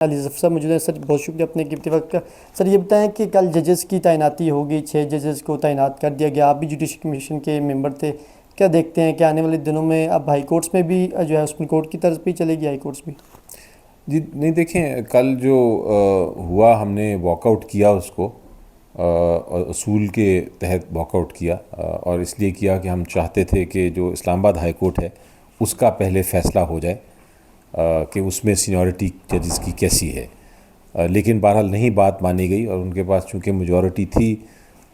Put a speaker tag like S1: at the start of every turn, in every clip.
S1: علی ظفر صاحب موجود ہیں سر، بہت شکریہ اپنے قیمتی وقت کا۔ سر یہ بتائیں کہ کل ججز کی تعیناتی ہوگی، 6 ججز کو تعینات کر دیا گیا، آپ بھی جوڈیشل کمیشن کے ممبر تھے، کیا دیکھتے ہیں کہ آنے والے دنوں میں اب ہائی کورٹس میں بھی جو ہے سپریم کورٹ کی طرز پہ چلے گی ہائی کورٹس بھی؟
S2: جی نہیں، دیکھیں کل جو ہوا، ہم نے واک آؤٹ کیا اس کو اصول کے تحت واک آؤٹ کیا، اور اس لیے کیا کہ ہم چاہتے تھے کہ جو اسلام آباد ہائی کورٹ ہے اس کا پہلے فیصلہ ہو جائے کہ اس میں سینیورٹی ججز کی کیسی ہے، لیکن بہرحال نہیں بات مانی گئی، اور ان کے پاس چونکہ میجورٹی تھی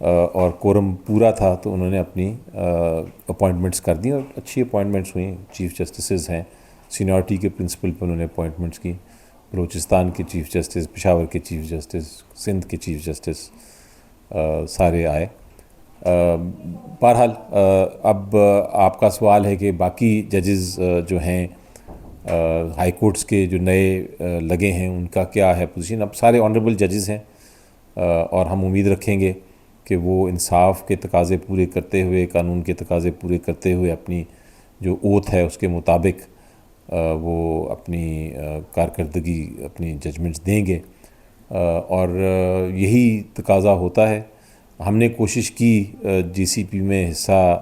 S2: اور کورم پورا تھا تو انہوں نے اپنی اپوائنٹمنٹس کر دیں، اور اچھی اپوائنٹمنٹس ہوئیں۔ چیف جسٹسز ہیں، سینیورٹی کے پرنسپل پہ انہوں نے اپوائنٹمنٹس کی، بلوچستان کے چیف جسٹس، پشاور کے چیف جسٹس، سندھ کے چیف جسٹس سارے آئے۔ بہرحال اب آپ کا سوال ہے کہ باقی ججز جو ہیں ہائی کورٹس کے جو نئے لگے ہیں ان کا کیا ہے پوزیشن۔ اب سارے آنریبل ججز ہیں، اور ہم امید رکھیں گے کہ وہ انصاف کے تقاضے پورے کرتے ہوئے، قانون کے تقاضے پورے کرتے ہوئے اپنی جو اوتھ ہے اس کے مطابق وہ اپنی کارکردگی، اپنی ججمنٹس دیں گے، اور یہی تقاضا ہوتا ہے۔ ہم نے کوشش کی جی سی پی میں حصہ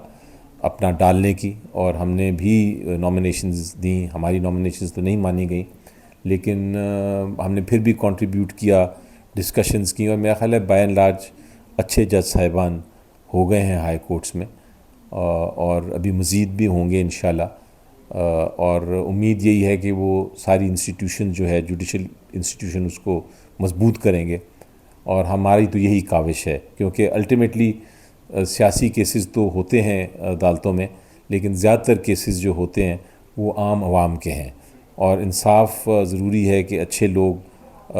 S2: اپنا ڈالنے کی، اور ہم نے بھی نامینیشنز دیں، ہماری نامینیشنز تو نہیں مانی گئیں، لیکن ہم نے پھر بھی کنٹریبیوٹ کیا، ڈسکشنز کی، اور میرا خیال ہے بائی اینڈ لارج اچھے جج صاحبان ہو گئے ہیں ہائی کورٹس میں، اور ابھی مزید بھی ہوں گے انشاءاللہ، اور امید یہی ہے کہ وہ ساری انسٹیٹیوشن جو ہے جوڈیشل انسٹیٹیوشن اس کو مضبوط کریں گے، اور ہماری تو یہی کاوش ہے، کیونکہ الٹیمیٹلی سیاسی کیسز تو ہوتے ہیں عدالتوں میں، لیکن زیادہ تر کیسز جو ہوتے ہیں وہ عام عوام کے ہیں، اور انصاف ضروری ہے کہ اچھے لوگ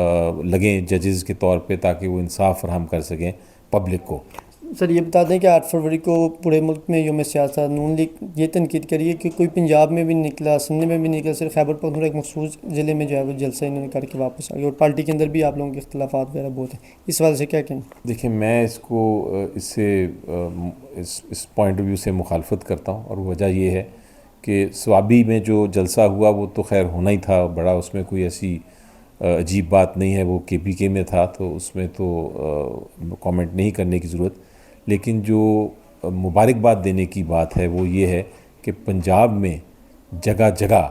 S2: لگیں ججز کے طور پہ تاکہ وہ انصاف فراہم کر سکیں پبلک کو۔
S1: سر یہ بتا دیں کہ 8 فروری کو پورے ملک میں یوم سیاست، نون لیگ یہ تنقید کری ہے کہ کوئی پنجاب میں بھی نکلا، سندھ میں بھی نکلا، صرف خیبر پختونخوا ایک مخصوص ضلع میں جو ہے وہ جلسہ انہوں نے کر کے واپس آ گیا، اور پارٹی کے اندر بھی آپ لوگوں کے اختلافات وغیرہ بہت ہیں، اس وجہ سے کیا کہیں؟
S2: دیکھیں میں اس کو اس پوائنٹ آف ویو سے مخالفت کرتا ہوں، اور وجہ یہ ہے کہ سوابی میں جو جلسہ ہوا وہ تو خیر ہونا ہی تھا بڑا، اس میں کوئی ایسی عجیب بات نہیں ہے، وہ کے پی کے میں تھا تو اس میں تو کامنٹ نہیں کرنے کی ضرورت، لیکن جو مبارکباد دینے کی بات ہے وہ یہ ہے کہ پنجاب میں جگہ جگہ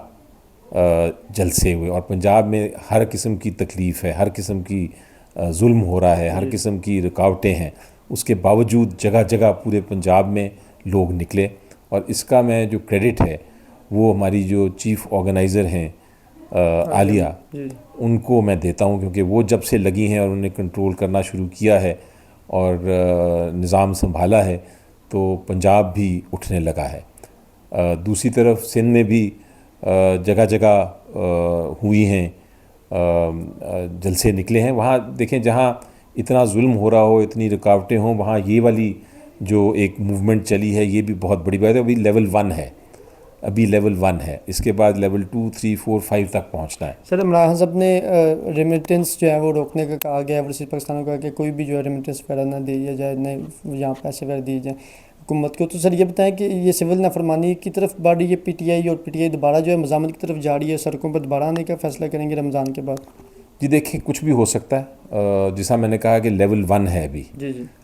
S2: جلسے ہوئے، اور پنجاب میں ہر قسم کی تکلیف ہے، ہر قسم کی ظلم ہو رہا ہے، ہر قسم کی رکاوٹیں ہیں، اس کے باوجود جگہ جگہ پورے پنجاب میں لوگ نکلے، اور اس کا میں جو کریڈٹ ہے وہ ہماری جو چیف آرگنائزر ہیں عالیہ، ان کو میں دیتا ہوں، کیونکہ وہ جب سے لگی ہیں اور انہوں نے کنٹرول کرنا شروع کیا ہے اور نظام سنبھالا ہے تو پنجاب بھی اٹھنے لگا ہے۔ دوسری طرف سندھ میں بھی جگہ جگہ ہوئی ہیں، جلسے نکلے ہیں، وہاں دیکھیں جہاں اتنا ظلم ہو رہا ہو، اتنی رکاوٹیں ہوں، وہاں یہ والی جو ایک موومنٹ چلی ہے یہ بھی بہت بڑی بات ہے۔ ابھی لیول 1 ہے، ابھی لیول 1 ہے، اس کے بعد لیول 2 3 4 5 تک پہنچنا ہے۔
S1: سر عمران صاحب نے ریمیٹنس جو ہے وہ روکنے کا کہا گیا ہے، ورسز پاکستان کو کہا کہ کوئی بھی جو ہے ریمیٹنس وغیرہ نہ دیا جائے، نہ یہاں پیسے وغیرہ دیے جائیں حکومت کو۔ تو سر یہ بتائیں کہ یہ سول نافرمانی کی طرف بڑھ رہی ہے پی ٹی آئی، اور پی ٹی آئی دوبارہ جو ہے مزاحمت کی طرف جا رہی ہے، سڑکوں پر دوبارہ آنے کا فیصلہ کریں گے رمضان کے بعد؟
S2: جی دیکھیں کچھ بھی ہو سکتا ہے، جیسا میں نے کہا کہ لیول 1 ہے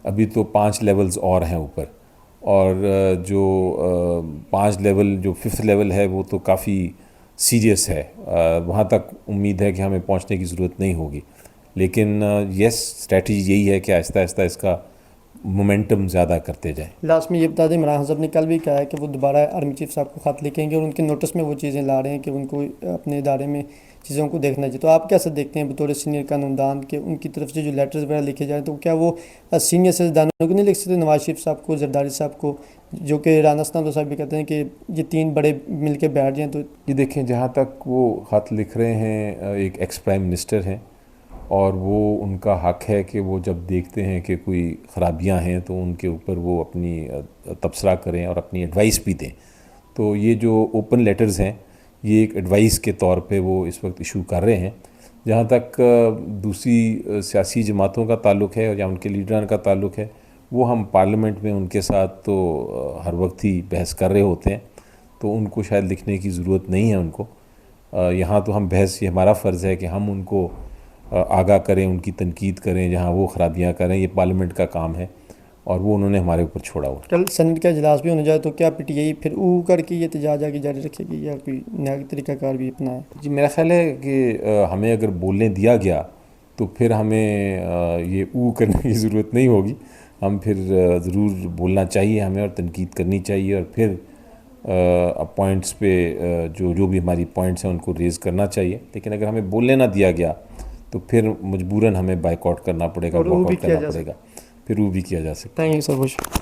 S2: ابھی تو 5 لیولز اور ہیں اوپر، اور جو 5 لیول جو 5th لیول ہے وہ تو کافی سیریس ہے، وہاں تک امید ہے کہ ہمیں پہنچنے کی ضرورت نہیں ہوگی، لیکن یس اسٹریٹجی یہی ہے کہ آہستہ آہستہ اس کا مومنٹم زیادہ کرتے جائیں۔
S1: لاسٹ میں یہ بتا دیں عمران صاحب نے کل بھی کہا ہے کہ وہ دوبارہ آرمی چیف صاحب کو خط لکھیں گے، اور ان کے نوٹس میں وہ چیزیں لا رہے ہیں کہ ان کو اپنے ادارے میں چیزوں کو دیکھنا چاہیے۔ تو آپ کیسے دیکھتے ہیں بطور سینئر قانون دان کہ ان کی طرف سے جو لیٹرز وغیرہ لکھے جائیں، تو کیا وہ سینئر سیاستدانوں کو نہیں لکھ سکتے، نواز شریف صاحب کو، زرداری صاحب کو، جو کہ رانا ثناءاللہ صاحب بھی کہتے ہیں کہ یہ 3 بڑے مل کے بیٹھ جائیں؟ تو
S2: یہ دیکھیں جہاں تک وہ خط لکھ رہے ہیں، ایک ایکس پرائم منسٹر ہیں، اور وہ ان کا حق ہے کہ وہ جب دیکھتے ہیں کہ کوئی خرابیاں ہیں تو ان کے اوپر وہ اپنی تبصرہ کریں اور اپنی ایڈوائس بھی دیں۔ تو یہ جو اوپن لیٹرز ہیں یہ ایک ایڈوائس کے طور پہ وہ اس وقت ایشو کر رہے ہیں۔ جہاں تک دوسری سیاسی جماعتوں کا تعلق ہے یا ان کے لیڈران کا تعلق ہے، وہ ہم پارلیمنٹ میں ان کے ساتھ تو ہر وقت ہی بحث کر رہے ہوتے ہیں، تو ان کو شاید لکھنے کی ضرورت نہیں ہے ان کو، یہاں تو ہم بحث، یہ ہمارا فرض ہے کہ ہم ان کو آگاہ کریں، ان کی تنقید کریں جہاں وہ خرابیاں کریں، یہ پارلیمنٹ کا کام ہے اور وہ انہوں نے ہمارے اوپر چھوڑا ہوا۔
S1: کل سینٹ کا اجلاس بھی ہونے جائے تو کیا پی ٹی آئی پھر او کر کے یہ احتجاج آگے جاری رکھے گی یا کوئی نیا طریقہ کار بھی اپنائے؟
S2: جی میرا خیال ہے کہ ہمیں اگر بولنے دیا گیا تو پھر ہمیں یہ او کرنے کی ضرورت نہیں ہوگی، ہم پھر ضرور بولنا چاہیے ہمیں اور تنقید کرنی چاہیے اور پھر پوائنٹس پہ جو بھی ہماری پوائنٹس ہیں ان کو ریز کرنا چاہیے، لیکن اگر ہمیں بولنے نہ دیا گیا تو پھر مجبوراً ہمیں بائیک آؤٹ کرنا پڑے گا،
S1: اور وہ
S2: واک
S1: بھی
S2: آؤٹ
S1: کیا
S2: کرنا
S1: جا
S2: پڑے گا، پھر وہ بھی کیا جا سکتا ہے۔
S1: تھینک یو سر، خوش